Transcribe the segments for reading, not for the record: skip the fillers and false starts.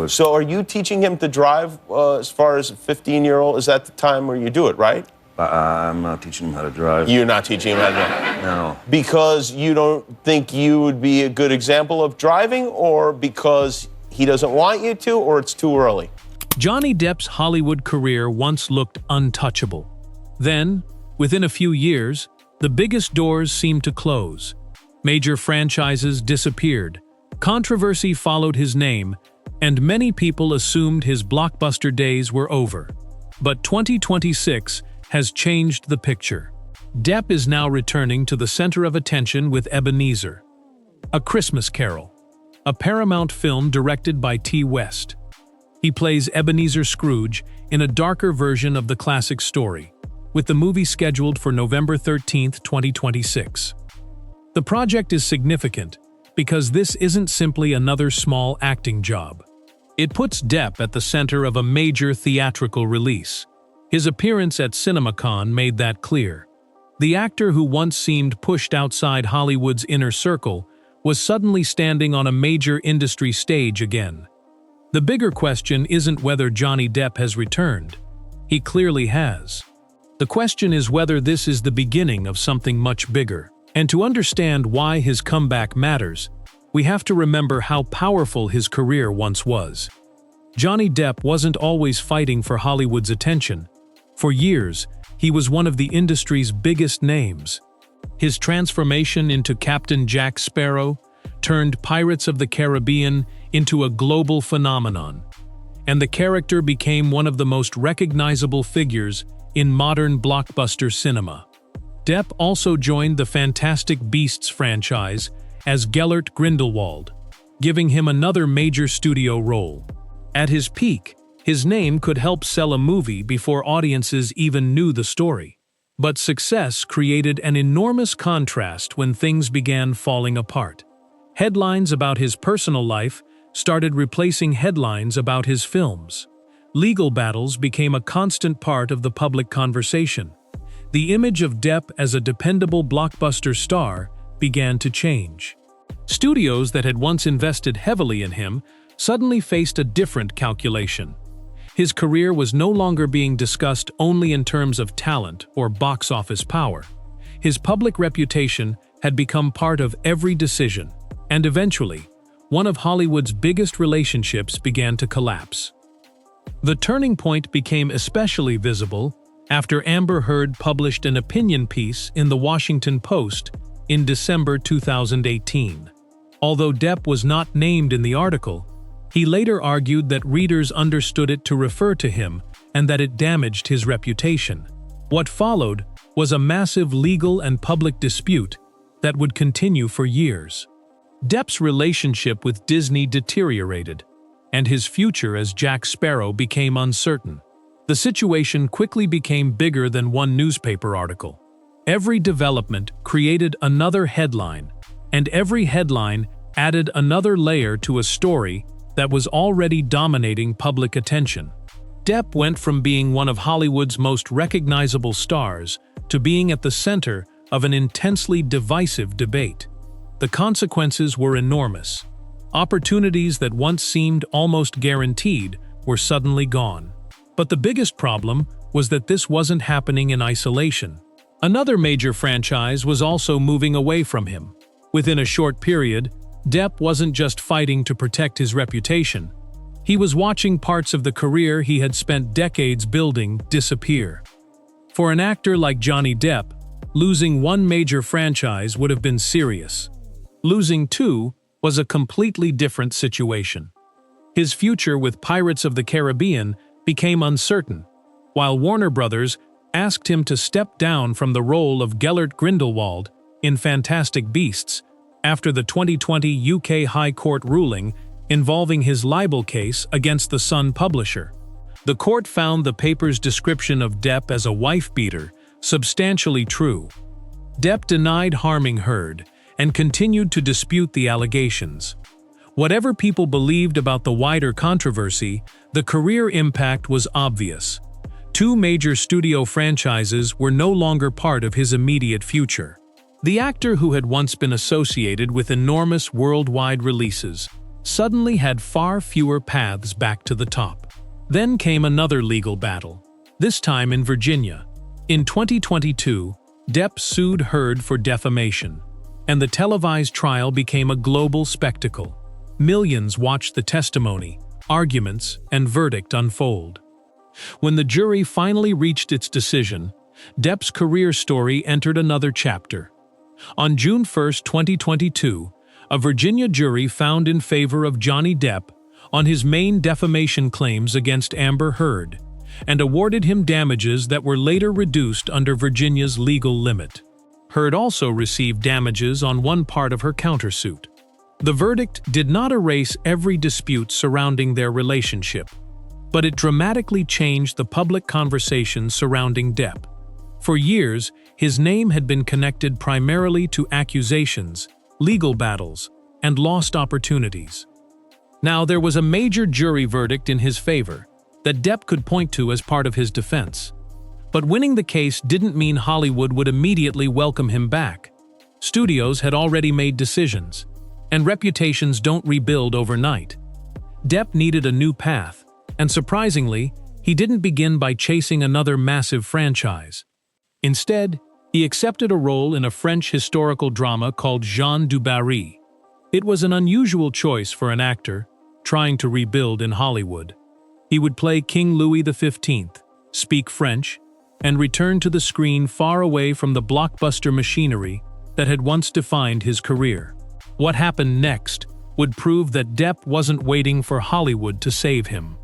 was. So are you teaching him to drive as far as a 15-year-old? Is that the time where you do it, right? I'm not teaching him how to drive. You're not teaching him how to drive? No. Because you don't think you would be a good example of driving, or because he doesn't want you to, or it's too early? Johnny Depp's Hollywood career once looked untouchable. Then, within a few years, the biggest doors seemed to close. Major franchises disappeared. Controversy followed his name, and many people assumed his blockbuster days were over. But 2026 has changed the picture. Depp is now returning to the center of attention with Ebenezer, A Christmas Carol, a Paramount film directed by T. West. He plays Ebenezer Scrooge in a darker version of the classic story, with the movie scheduled for November 13, 2026. The project is significant because this isn't simply another small acting job. It puts Depp at the center of a major theatrical release. His appearance at CinemaCon made that clear. The actor who once seemed pushed outside Hollywood's inner circle was suddenly standing on a major industry stage again. The bigger question isn't whether Johnny Depp has returned. He clearly has. The question is whether this is the beginning of something much bigger. And to understand why his comeback matters, we have to remember how powerful his career once was. Johnny Depp wasn't always fighting for Hollywood's attention. For years, he was one of the industry's biggest names. His transformation into Captain Jack Sparrow turned Pirates of the Caribbean into a global phenomenon, and the character became one of the most recognizable figures in modern blockbuster cinema. Depp also joined the Fantastic Beasts franchise as Gellert Grindelwald, giving him another major studio role. At his peak, his name could help sell a movie before audiences even knew the story. But success created an enormous contrast when things began falling apart. Headlines about his personal life started replacing headlines about his films. Legal battles became a constant part of the public conversation. The image of Depp as a dependable blockbuster star began to change. Studios that had once invested heavily in him suddenly faced a different calculation. His career was no longer being discussed only in terms of talent or box office power. His public reputation had become part of every decision, and eventually, one of Hollywood's biggest relationships began to collapse. The turning point became especially visible after Amber Heard published an opinion piece in The Washington Post in December 2018. Although Depp was not named in the article, he later argued that readers understood it to refer to him and that it damaged his reputation. What followed was a massive legal and public dispute that would continue for years. Depp's relationship with Disney deteriorated, and his future as Jack Sparrow became uncertain. The situation quickly became bigger than one newspaper article. Every development created another headline, and every headline added another layer to a story that was already dominating public attention. Depp went from being one of Hollywood's most recognizable stars to being at the center of an intensely divisive debate. The consequences were enormous. Opportunities that once seemed almost guaranteed were suddenly gone. But the biggest problem was that this wasn't happening in isolation. Another major franchise was also moving away from him. Within a short period, Depp wasn't just fighting to protect his reputation. He was watching parts of the career he had spent decades building disappear. For an actor like Johnny Depp, losing one major franchise would have been serious. Losing two was a completely different situation. His future with Pirates of the Caribbean became uncertain, while Warner Brothers asked him to step down from the role of Gellert Grindelwald in Fantastic Beasts after the 2020 UK High Court ruling involving his libel case against the Sun publisher. The court found the paper's description of Depp as a wife-beater substantially true. Depp denied harming Heard and continued to dispute the allegations. Whatever people believed about the wider controversy, the career impact was obvious. Two major studio franchises were no longer part of his immediate future. The actor who had once been associated with enormous worldwide releases suddenly had far fewer paths back to the top. Then came another legal battle, this time in Virginia. In 2022, Depp sued Heard for defamation, and the televised trial became a global spectacle. Millions watched the testimony, arguments, and verdict unfold. When the jury finally reached its decision, Depp's career story entered another chapter. On June 1, 2022, a Virginia jury found in favor of Johnny Depp on his main defamation claims against Amber Heard, and awarded him damages that were later reduced under Virginia's legal limit. Heard also received damages on one part of her countersuit. The verdict did not erase every dispute surrounding their relationship, but it dramatically changed the public conversation surrounding Depp. For years, his name had been connected primarily to accusations, legal battles, and lost opportunities. Now there was a major jury verdict in his favor that Depp could point to as part of his defense. But winning the case didn't mean Hollywood would immediately welcome him back. Studios had already made decisions, and reputations don't rebuild overnight. Depp needed a new path, and surprisingly, he didn't begin by chasing another massive franchise. Instead, he accepted a role in a French historical drama called Jean du Barry. It was an unusual choice for an actor trying to rebuild in Hollywood. He would play King Louis XV, speak French, and return to the screen far away from the blockbuster machinery that had once defined his career. What happened next would prove that Depp wasn't waiting for Hollywood to save him.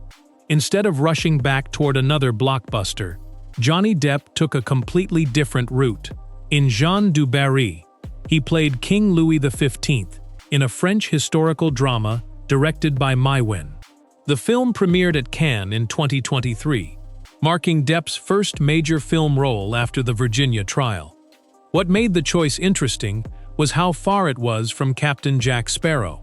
Instead of rushing back toward another blockbuster, Johnny Depp took a completely different route. In Jean du Barry, he played King Louis XV in a French historical drama directed by Maïwenn. The film premiered at Cannes in 2023, marking Depp's first major film role after the Virginia trial. What made the choice interesting was how far it was from Captain Jack Sparrow.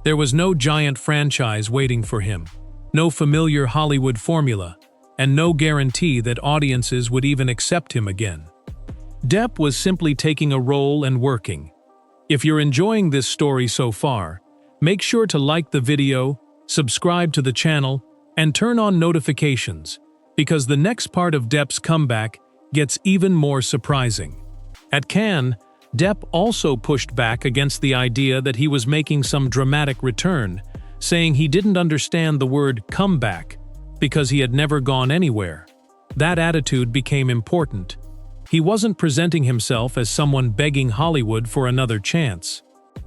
There was no giant franchise waiting for him, no familiar Hollywood formula, and no guarantee that audiences would even accept him again. Depp was simply taking a role and working. If you're enjoying this story so far, make sure to like the video, subscribe to the channel, and turn on notifications, because the next part of Depp's comeback gets even more surprising. At Cannes, Depp also pushed back against the idea that he was making some dramatic return, saying he didn't understand the word comeback because he had never gone anywhere. That attitude became important. He wasn't presenting himself as someone begging Hollywood for another chance.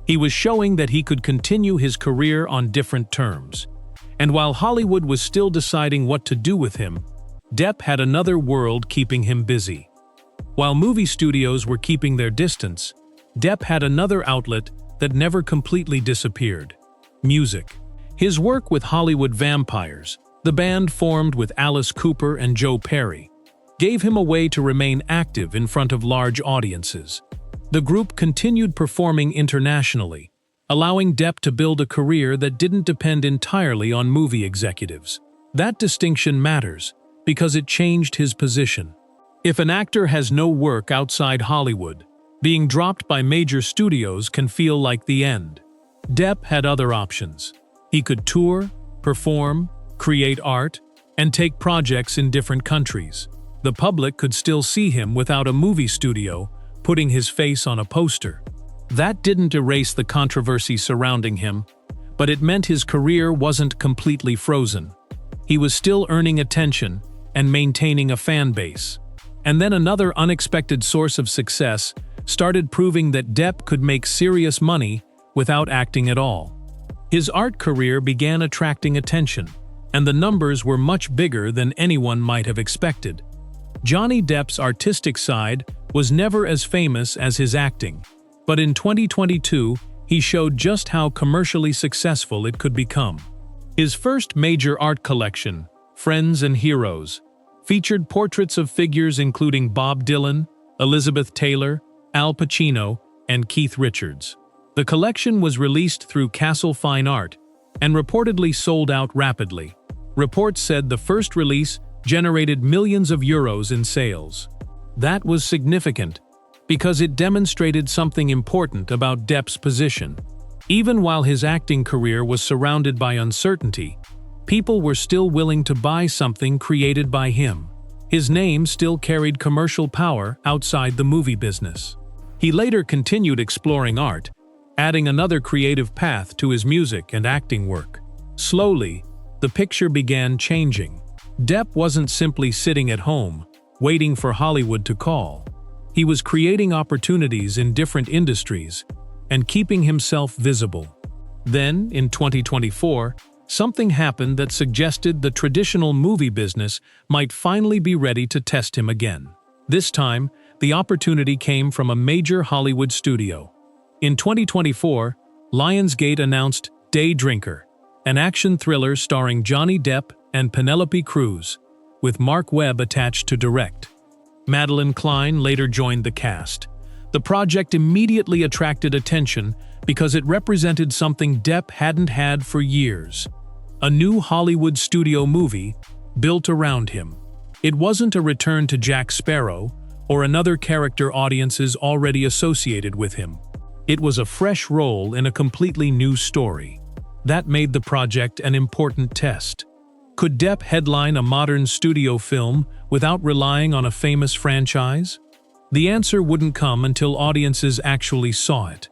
He was showing that he could continue his career on different terms. And while Hollywood was still deciding what to do with him, Depp had another world keeping him busy. While movie studios were keeping their distance, Depp had another outlet that never completely disappeared: music. His work with Hollywood Vampires, the band formed with Alice Cooper and Joe Perry, gave him a way to remain active in front of large audiences. The group continued performing internationally, allowing Depp to build a career that didn't depend entirely on movie executives. That distinction matters because it changed his position. If an actor has no work outside Hollywood, being dropped by major studios can feel like the end. Depp had other options. He could tour, perform, create art, and take projects in different countries. The public could still see him without a movie studio putting his face on a poster. That didn't erase the controversy surrounding him, but it meant his career wasn't completely frozen. He was still earning attention and maintaining a fan base. And then another unexpected source of success started proving that Depp could make serious money without acting at all. His art career began attracting attention, and the numbers were much bigger than anyone might have expected. Johnny Depp's artistic side was never as famous as his acting, but in 2022, he showed just how commercially successful it could become. His first major art collection, Friends and Heroes, featured portraits of figures including Bob Dylan, Elizabeth Taylor, Al Pacino, and Keith Richards. The collection was released through Castle Fine Art and reportedly sold out rapidly. Reports said the first release generated millions of euros in sales. That was significant because it demonstrated something important about Depp's position. Even while his acting career was surrounded by uncertainty, people were still willing to buy something created by him. His name still carried commercial power outside the movie business. He later continued exploring art, adding another creative path to his music and acting work. Slowly, the picture began changing. Depp wasn't simply sitting at home, waiting for Hollywood to call. He was creating opportunities in different industries and keeping himself visible. Then, in 2024, something happened that suggested the traditional movie business might finally be ready to test him again. This time, the opportunity came from a major Hollywood studio. In 2024, Lionsgate announced Day Drinker, an action thriller starring Johnny Depp and Penelope Cruz, with Mark Webb attached to direct. Madeline Klein later joined the cast. The project immediately attracted attention because it represented something Depp hadn't had for years: a new Hollywood studio movie built around him. It wasn't a return to Jack Sparrow or another character audiences already associated with him. It was a fresh role in a completely new story. That made the project an important test. Could Depp headline a modern studio film without relying on a famous franchise? The answer wouldn't come until audiences actually saw it.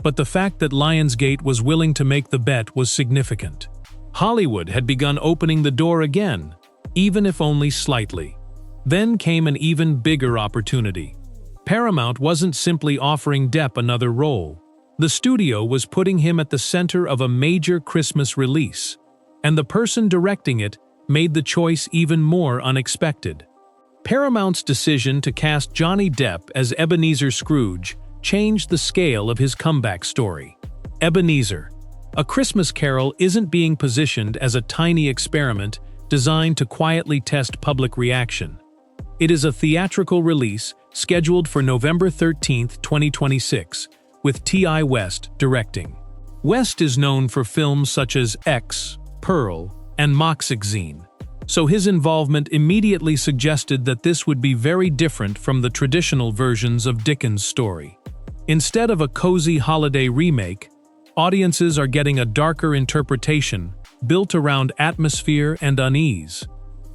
But the fact that Lionsgate was willing to make the bet was significant. Hollywood had begun opening the door again, even if only slightly. Then came an even bigger opportunity. Paramount wasn't simply offering Depp another role. The studio was putting him at the center of a major Christmas release, and the person directing it made the choice even more unexpected. Paramount's decision to cast Johnny Depp as Ebenezer Scrooge changed the scale of his comeback story. Ebenezer, A Christmas Carol, isn't being positioned as a tiny experiment designed to quietly test public reaction. It is a theatrical release scheduled for November 13, 2026, with T.I. West directing. West is known for films such as X, Pearl, and Moxixine, so his involvement immediately suggested that this would be very different from the traditional versions of Dickens' story. Instead of a cozy holiday remake, audiences are getting a darker interpretation built around atmosphere and unease.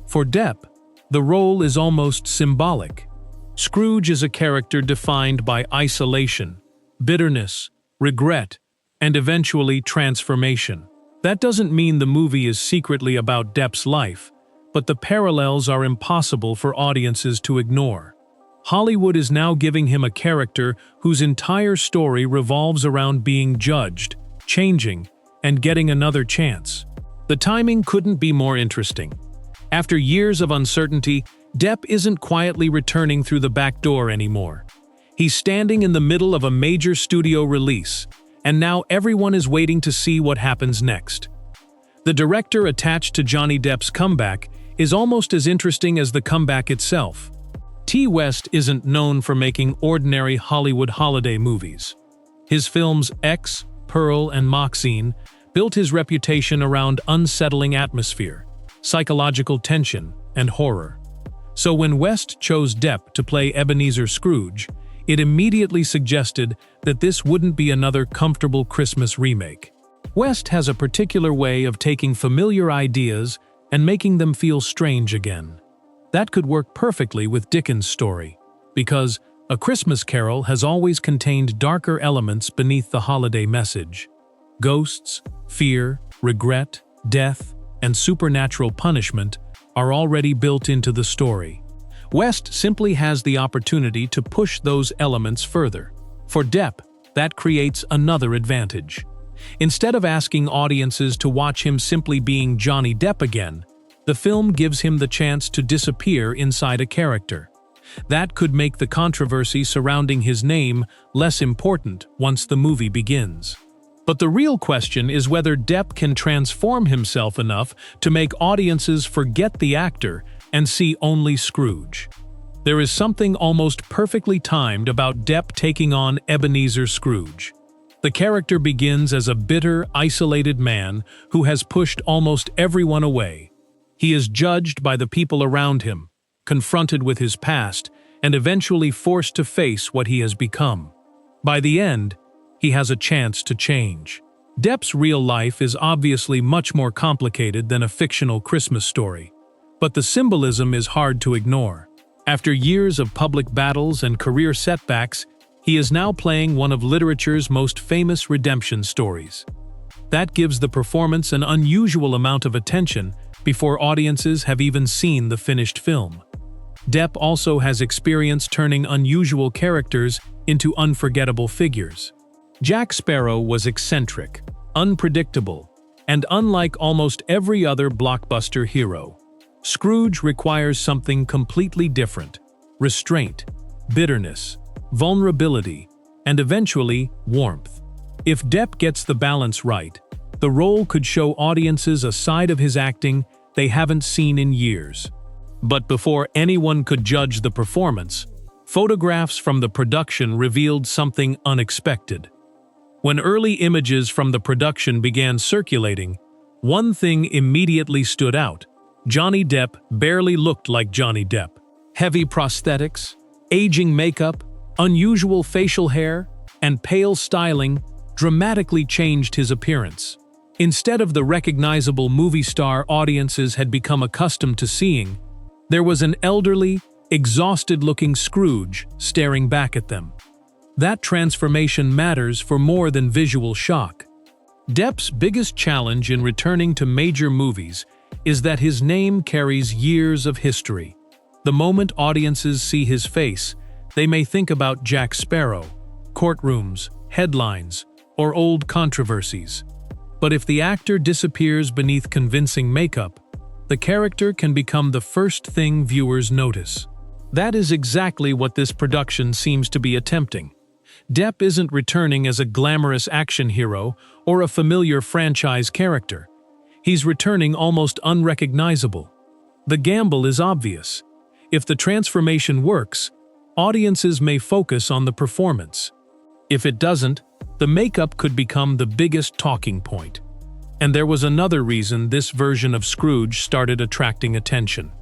For Depp, the role is almost symbolic. Scrooge is a character defined by isolation, bitterness, regret, and eventually transformation. That doesn't mean the movie is secretly about Depp's life, but the parallels are impossible for audiences to ignore. Hollywood is now giving him a character whose entire story revolves around being judged, changing, and getting another chance. The timing couldn't be more interesting. After years of uncertainty, Depp isn't quietly returning through the back door anymore. He's standing in the middle of a major studio release, and now everyone is waiting to see what happens next. The director attached to Johnny Depp's comeback is almost as interesting as the comeback itself. T. West isn't known for making ordinary Hollywood holiday movies. His films X, Pearl, and Moxine built his reputation around unsettling atmosphere, psychological tension, and horror. So when West chose Depp to play Ebenezer Scrooge, it immediately suggested that this wouldn't be another comfortable Christmas remake. West has a particular way of taking familiar ideas and making them feel strange again. That could work perfectly with Dickens' story, because A Christmas Carol has always contained darker elements beneath the holiday message. Ghosts, fear, regret, death, and supernatural punishment are already built into the story. West simply has the opportunity to push those elements further. For Depp, that creates another advantage. Instead of asking audiences to watch him simply being Johnny Depp again, the film gives him the chance to disappear inside a character. That could make the controversy surrounding his name less important once the movie begins. But the real question is whether Depp can transform himself enough to make audiences forget the actor and see only Scrooge. There is something almost perfectly timed about Depp taking on Ebenezer Scrooge. The character begins as a bitter, isolated man who has pushed almost everyone away. He is judged by the people around him, confronted with his past, and eventually forced to face what he has become. By the end, he has a chance to change. Depp's real life is obviously much more complicated than a fictional Christmas story, but the symbolism is hard to ignore. After years of public battles and career setbacks, he is now playing one of literature's most famous redemption stories. That gives the performance an unusual amount of attention before audiences have even seen the finished film. Depp also has experience turning unusual characters into unforgettable figures. Jack Sparrow was eccentric, unpredictable, and unlike almost every other blockbuster hero. Scrooge requires something completely different: restraint, bitterness, vulnerability, and eventually, warmth. If Depp gets the balance right, the role could show audiences a side of his acting they haven't seen in years. But before anyone could judge the performance, photographs from the production revealed something unexpected. When early images from the production began circulating, one thing immediately stood out: Johnny Depp barely looked like Johnny Depp. Heavy prosthetics, aging makeup, unusual facial hair, and pale styling dramatically changed his appearance. Instead of the recognizable movie star audiences had become accustomed to seeing, there was an elderly, exhausted-looking Scrooge staring back at them. That transformation matters for more than visual shock. Depp's biggest challenge in returning to major movies is that his name carries years of history. The moment audiences see his face, they may think about Jack Sparrow, courtrooms, headlines, or old controversies. But if the actor disappears beneath convincing makeup, the character can become the first thing viewers notice. That is exactly what this production seems to be attempting. Depp isn't returning as a glamorous action hero or a familiar franchise character. He's returning almost unrecognizable. The gamble is obvious. If the transformation works, audiences may focus on the performance. If it doesn't, the makeup could become the biggest talking point. And there was another reason this version of Scrooge started attracting attention.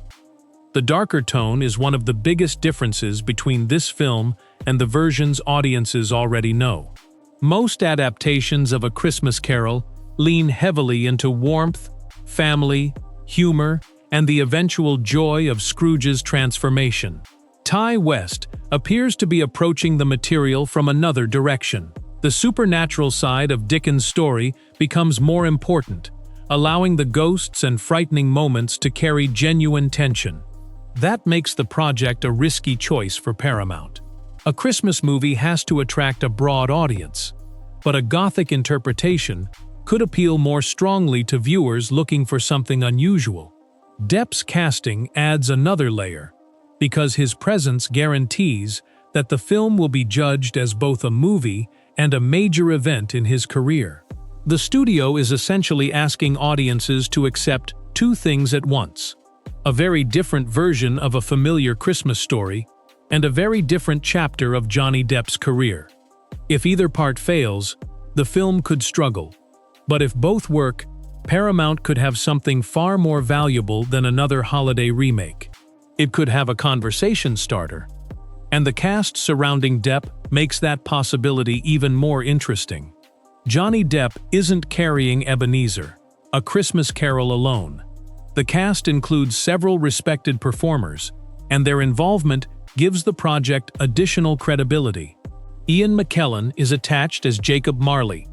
The darker tone is one of the biggest differences between this film and the versions audiences already know. Most adaptations of A Christmas Carol lean heavily into warmth, family, humor, and the eventual joy of Scrooge's transformation. Ty West appears to be approaching the material from another direction. The supernatural side of Dickens' story becomes more important, allowing the ghosts and frightening moments to carry genuine tension. That makes the project a risky choice for Paramount. A Christmas movie has to attract a broad audience, but a Gothic interpretation could appeal more strongly to viewers looking for something unusual. Depp's casting adds another layer, because his presence guarantees that the film will be judged as both a movie and a major event in his career. The studio is essentially asking audiences to accept two things at once: a very different version of a familiar Christmas story, and a very different chapter of Johnny Depp's career. If either part fails, the film could struggle. But if both work, Paramount could have something far more valuable than another holiday remake. It could have a conversation starter. And the cast surrounding Depp makes that possibility even more interesting. Johnny Depp isn't carrying Ebenezer, A Christmas Carol alone. The cast includes several respected performers, and their involvement gives the project additional credibility. Ian McKellen is attached as Jacob Marley,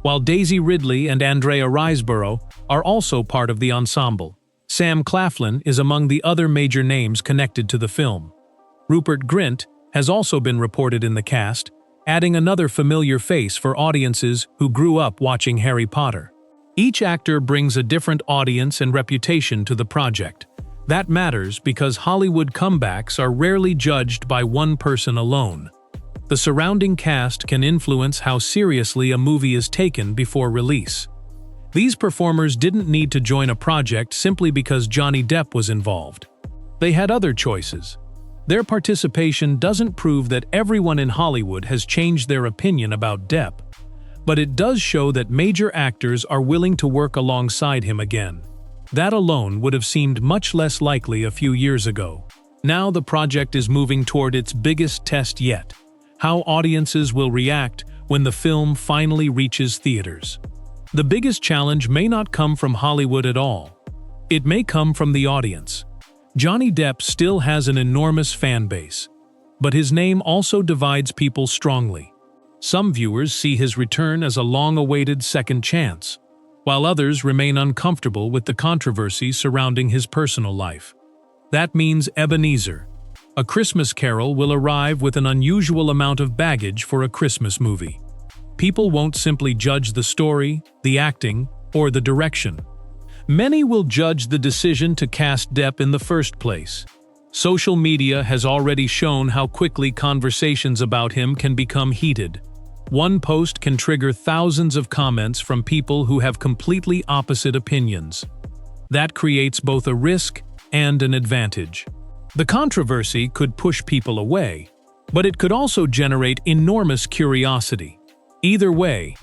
while Daisy Ridley and Andrea Riseborough are also part of the ensemble. Sam Claflin is among the other major names connected to the film. Rupert Grint has also been reported in the cast, adding another familiar face for audiences who grew up watching Harry Potter. Each actor brings a different audience and reputation to the project. That matters because Hollywood comebacks are rarely judged by one person alone. The surrounding cast can influence how seriously a movie is taken before release. These performers didn't need to join a project simply because Johnny Depp was involved. They had other choices. Their participation doesn't prove that everyone in Hollywood has changed their opinion about Depp, but it does show that major actors are willing to work alongside him again. That alone would have seemed much less likely a few years ago. Now the project is moving toward its biggest test yet: how audiences will react when the film finally reaches theaters. The biggest challenge may not come from Hollywood at all. It may come from the audience. Johnny Depp still has an enormous fan base, but his name also divides people strongly. Some viewers see his return as a long-awaited second chance, while others remain uncomfortable with the controversy surrounding his personal life. That means Ebenezer, A Christmas Carol, will arrive with an unusual amount of baggage for a Christmas movie. People won't simply judge the story, the acting, or the direction. Many will judge the decision to cast Depp in the first place. Social media has already shown how quickly conversations about him can become heated. One post can trigger thousands of comments from people who have completely opposite opinions. That creates both a risk and an advantage. The controversy could push people away, but it could also generate enormous curiosity. Either way,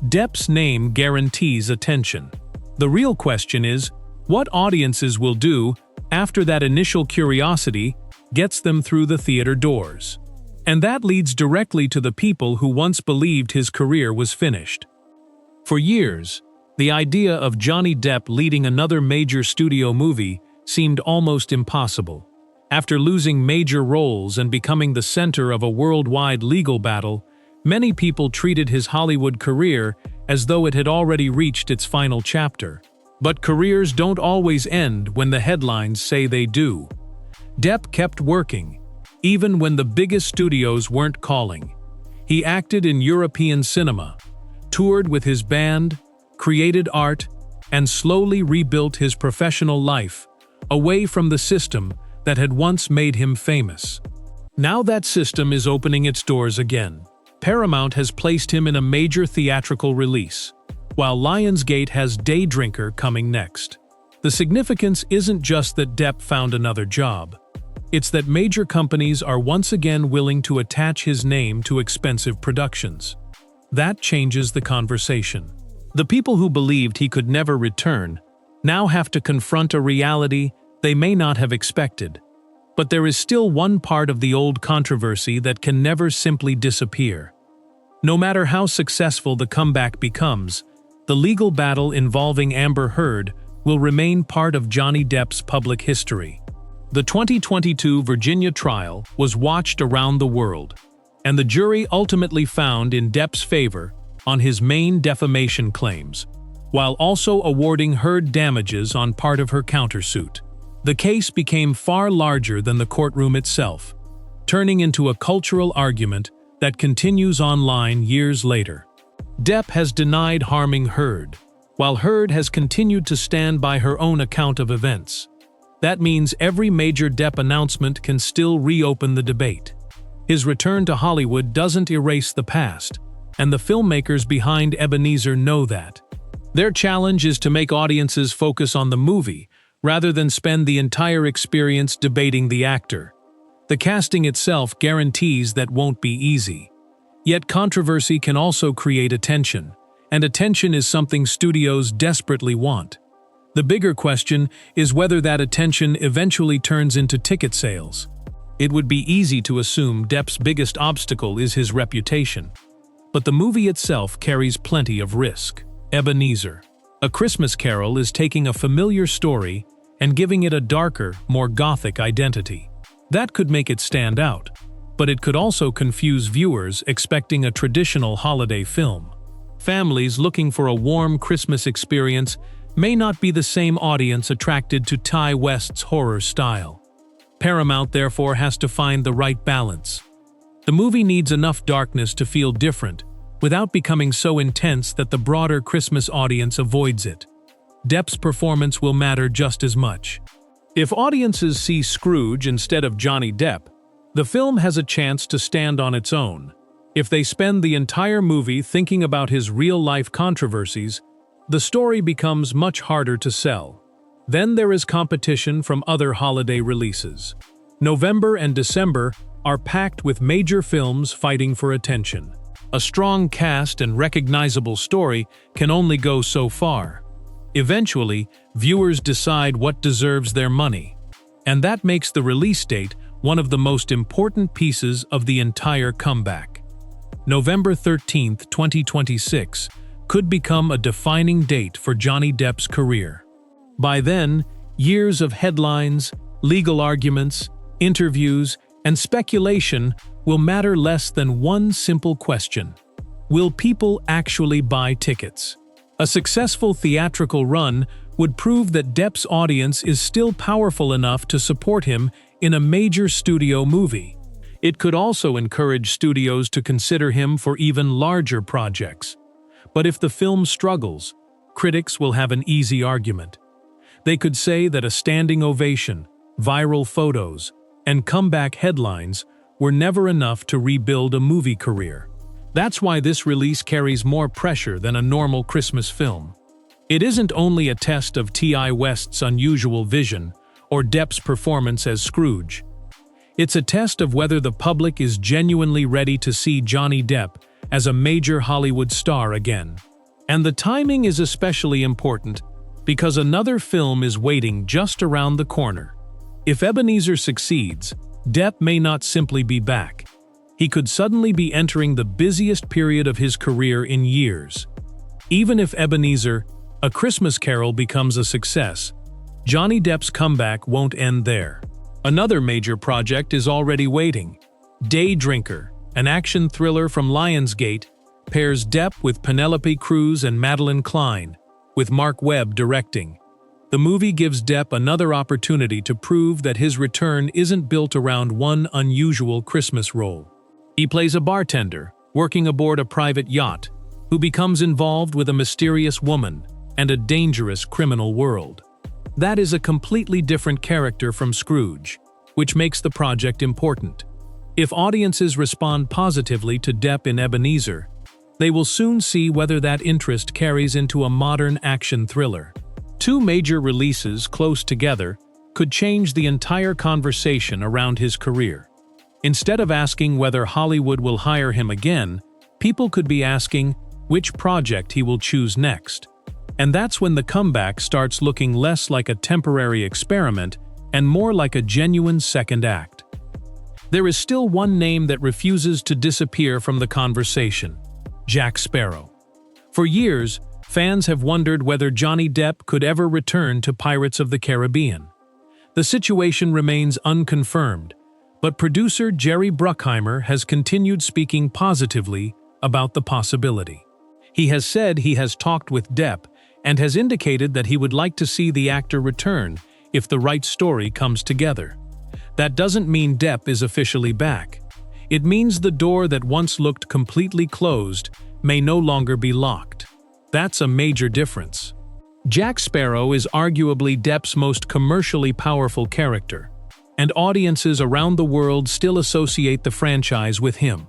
Depp's name guarantees attention. The real question is, what audiences will do after that initial curiosity gets them through the theater doors? And that leads directly to the people who once believed his career was finished. For years, the idea of Johnny Depp leading another major studio movie seemed almost impossible. After losing major roles and becoming the center of a worldwide legal battle, many people treated his Hollywood career as though it had already reached its final chapter. But careers don't always end when the headlines say they do. Depp kept working, even when the biggest studios weren't calling. He acted in European cinema, toured with his band, created art, and slowly rebuilt his professional life, away from the system that had once made him famous. Now that system is opening its doors again. Paramount has placed him in a major theatrical release, while Lionsgate has Day Drinker coming next. The significance isn't just that Depp found another job. It's that major companies are once again willing to attach his name to expensive productions. That changes the conversation. The people who believed he could never return now have to confront a reality they may not have expected. But there is still one part of the old controversy that can never simply disappear. No matter how successful the comeback becomes, the legal battle involving Amber Heard will remain part of Johnny Depp's public history. The 2022 Virginia trial was watched around the world, and the jury ultimately found in Depp's favor on his main defamation claims, while also awarding Heard damages on part of her countersuit. The case became far larger than the courtroom itself, turning into a cultural argument that continues online years later. Depp has denied harming Heard, while Heard has continued to stand by her own account of events. That means every major Depp announcement can still reopen the debate. His return to Hollywood doesn't erase the past, and the filmmakers behind Ebenezer know that. Their challenge is to make audiences focus on the movie rather than spend the entire experience debating the actor. The casting itself guarantees that won't be easy. Yet controversy can also create attention, and attention is something studios desperately want. The bigger question is whether that attention eventually turns into ticket sales. It would be easy to assume Depp's biggest obstacle is his reputation, but the movie itself carries plenty of risk. Ebenezer, A Christmas Carol, is taking a familiar story and giving it a darker, more gothic identity. That could make it stand out, but it could also confuse viewers expecting a traditional holiday film. Families looking for a warm Christmas experience may not be the same audience attracted to Ty West's horror style. Paramount therefore has to find the right balance. The movie needs enough darkness to feel different, without becoming so intense that the broader Christmas audience avoids it. Depp's performance will matter just as much. If audiences see Scrooge instead of Johnny Depp, the film has a chance to stand on its own. If they spend the entire movie thinking about his real-life controversies, the story becomes much harder to sell. Then there is competition from other holiday releases. November and December are packed with major films fighting for attention. A strong cast and recognizable story can only go so far. Eventually, viewers decide what deserves their money, and that makes the release date one of the most important pieces of the entire comeback. November 13, 2026, could become a defining date for Johnny Depp's career. By then, years of headlines, legal arguments, interviews, and speculation will matter less than one simple question: will people actually buy tickets? A successful theatrical run would prove that Depp's audience is still powerful enough to support him in a major studio movie. It could also encourage studios to consider him for even larger projects. But if the film struggles, critics will have an easy argument. They could say that a standing ovation, viral photos, and comeback headlines were never enough to rebuild a movie career. That's why this release carries more pressure than a normal Christmas film. It isn't only a test of T.I. West's unusual vision or Depp's performance as Scrooge. It's a test of whether the public is genuinely ready to see Johnny Depp as a major Hollywood star again. And the timing is especially important because another film is waiting just around the corner. If Ebenezer succeeds, Depp may not simply be back. He could suddenly be entering the busiest period of his career in years. Even if Ebenezer, A Christmas Carol becomes a success, Johnny Depp's comeback won't end there. Another major project is already waiting. Day Drinker, an action thriller from Lionsgate, pairs Depp with Penelope Cruz and Madeline Klein, with Mark Webb directing. The movie gives Depp another opportunity to prove that his return isn't built around one unusual Christmas role. He plays a bartender, working aboard a private yacht, who becomes involved with a mysterious woman and a dangerous criminal world. That is a completely different character from Scrooge, which makes the project important. If audiences respond positively to Depp in Ebenezer, they will soon see whether that interest carries into a modern action thriller. Two major releases close together could change the entire conversation around his career. Instead of asking whether Hollywood will hire him again, people could be asking which project he will choose next. And that's when the comeback starts looking less like a temporary experiment and more like a genuine second act. There is still one name that refuses to disappear from the conversation: Jack Sparrow. For years, fans have wondered whether Johnny Depp could ever return to Pirates of the Caribbean. The situation remains unconfirmed, but producer Jerry Bruckheimer has continued speaking positively about the possibility. He has said he has talked with Depp and has indicated that he would like to see the actor return if the right story comes together. That doesn't mean Depp is officially back. It means the door that once looked completely closed may no longer be locked. That's a major difference. Jack Sparrow is arguably Depp's most commercially powerful character, and audiences around the world still associate the franchise with him.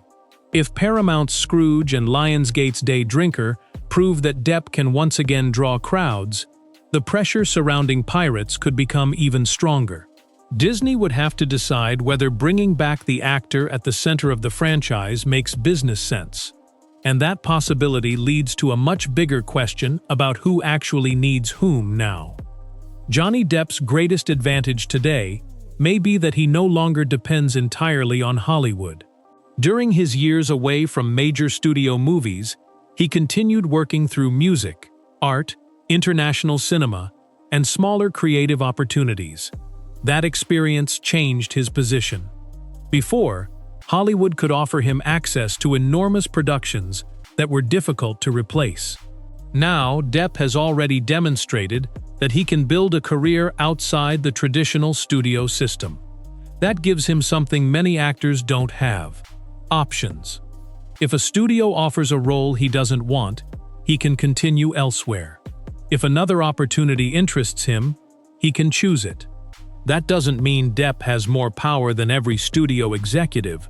If Paramount's Scrooge and Lionsgate's Day Drinker prove that Depp can once again draw crowds, the pressure surrounding Pirates could become even stronger. Disney would have to decide whether bringing back the actor at the center of the franchise makes business sense. And that possibility leads to a much bigger question about who actually needs whom now. Johnny Depp's greatest advantage today may be that he no longer depends entirely on Hollywood. During his years away from major studio movies, he continued working through music, art, international cinema, and smaller creative opportunities. That experience changed his position. Before, Hollywood could offer him access to enormous productions that were difficult to replace. Now, Depp has already demonstrated that he can build a career outside the traditional studio system. That gives him something many actors don't have: options. If a studio offers a role he doesn't want, he can continue elsewhere. If another opportunity interests him, he can choose it. That doesn't mean Depp has more power than every studio executive,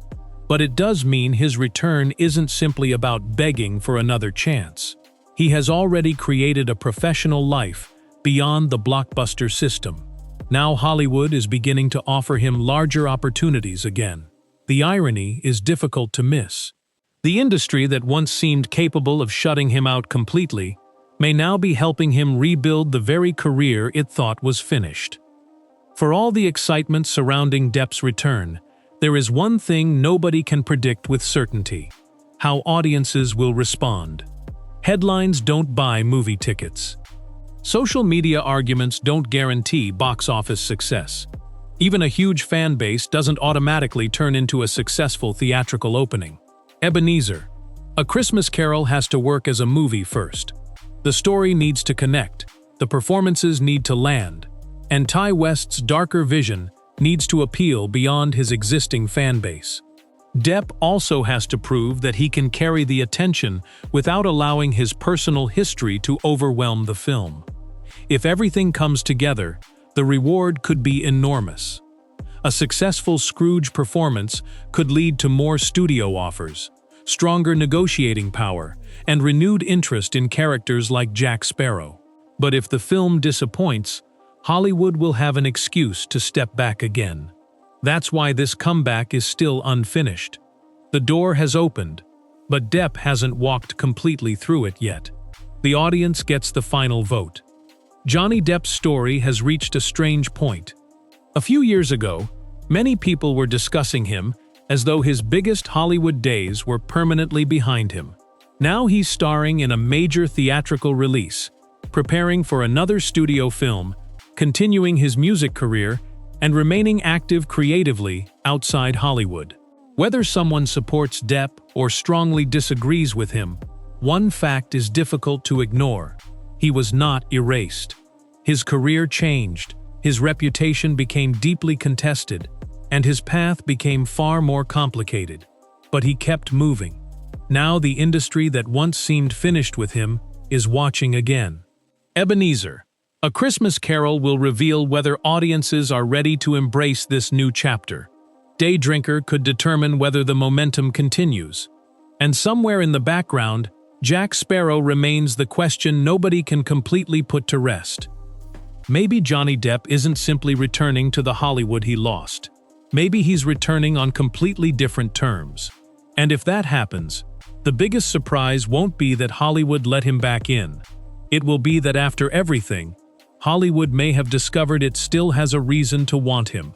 but it does mean his return isn't simply about begging for another chance. He has already created a professional life beyond the blockbuster system. Now Hollywood is beginning to offer him larger opportunities again. The irony is difficult to miss. The industry that once seemed capable of shutting him out completely may now be helping him rebuild the very career it thought was finished. For all the excitement surrounding Depp's return, there is one thing nobody can predict with certainty: how audiences will respond. Headlines don't buy movie tickets. Social media arguments don't guarantee box office success. Even a huge fan base doesn't automatically turn into a successful theatrical opening. Ebenezer, A Christmas Carol has to work as a movie first. The story needs to connect, the performances need to land, and Ty West's darker vision needs to appeal beyond his existing fan base. Depp also has to prove that he can carry the attention without allowing his personal history to overwhelm the film. If everything comes together, the reward could be enormous. A successful Scrooge performance could lead to more studio offers, stronger negotiating power, and renewed interest in characters like Jack Sparrow. But if the film disappoints, Hollywood will have an excuse to step back again. That's why this comeback is still unfinished. The door has opened, but Depp hasn't walked completely through it yet. The audience gets the final vote. Johnny Depp's story has reached a strange point. A few years ago, many people were discussing him as though his biggest Hollywood days were permanently behind him. Now he's starring in a major theatrical release, preparing for another studio film, continuing his music career, and remaining active creatively outside Hollywood. Whether someone supports Depp or strongly disagrees with him, one fact is difficult to ignore. He was not erased. His career changed, his reputation became deeply contested, and his path became far more complicated. But he kept moving. Now the industry that once seemed finished with him is watching again. Ebenezer, A Christmas Carol will reveal whether audiences are ready to embrace this new chapter. Day Drinker could determine whether the momentum continues. And somewhere in the background, Jack Sparrow remains the question nobody can completely put to rest. Maybe Johnny Depp isn't simply returning to the Hollywood he lost. Maybe he's returning on completely different terms. And if that happens, the biggest surprise won't be that Hollywood let him back in. It will be that after everything, Hollywood may have discovered it still has a reason to want him.